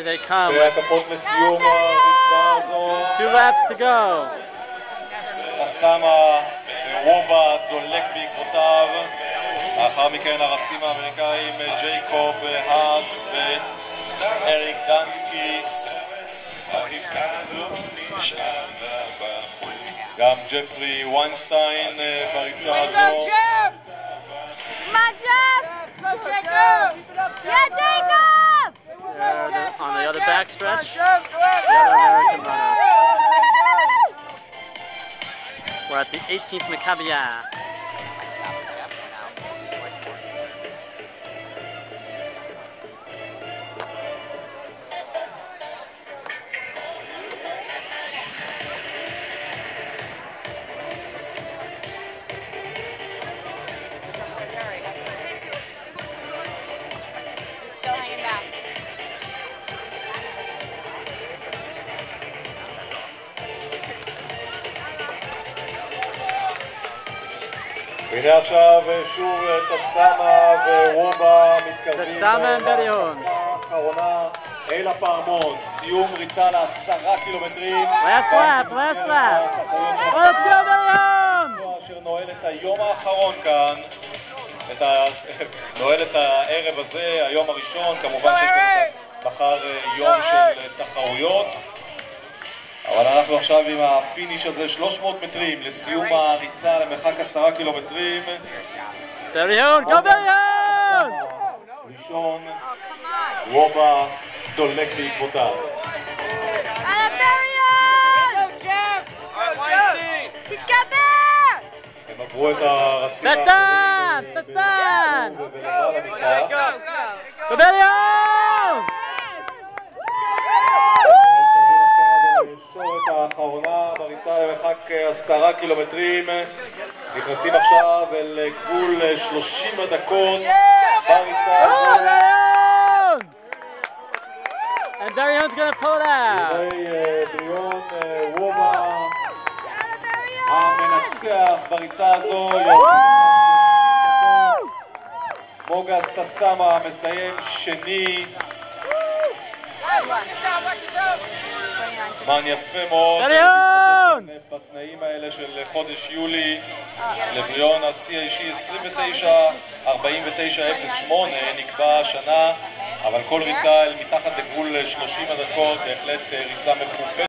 they come. והקפות לסיום הריצה הזו. 2 laps to go. טסאמה ווובה דולק בעקבותיו. לאחר מכן הרצים האמריקאים ג'ייקוב האס ואריק דנסקי. גם ג'פרי ויינסטיין בריצה הזו. On the other backstretch, the other American runner. We're at the 18th Maccabiah. והנה עכשיו שוב טסאמה ווובה מתקרבים האחרונה אל הפעמון. סיום ריצה ל10 קילומטרים. Last lap. Let's go, בריון! אשר נועל את היום האחרון כאן, נועל את הערב הזה, היום הראשון. כמובן שיש לנו מחר יום של תחרויות, אבל אנחנו עכשיו עם הפיניש הזה, 300 מטרים לסיום הריצה למרחק 10 קילומטרים. בריון, go בריון! ראשון, וובה דולק בעקבותיו. הם עברו את הרצים קטן! ולמעלה מכך. go בריון! שורת האחרונה בריצה למרחק 10 קילומטרים. נכנסים עכשיו אל גבול 30 הדקות בריצה הזו. And Berion's gonna pull it out. בריון וובה המנצח בריצה הזו. מוגס טסאמה מסיים שני. זמן יפה מאוד בתנאים האלה של חודש יולי. לבריון השיא האישי 29:49:08 נקבע השנה, אבל כל ריצה אל מתחת לגבול 30 הדקות בהחלט ריצה מכובדת.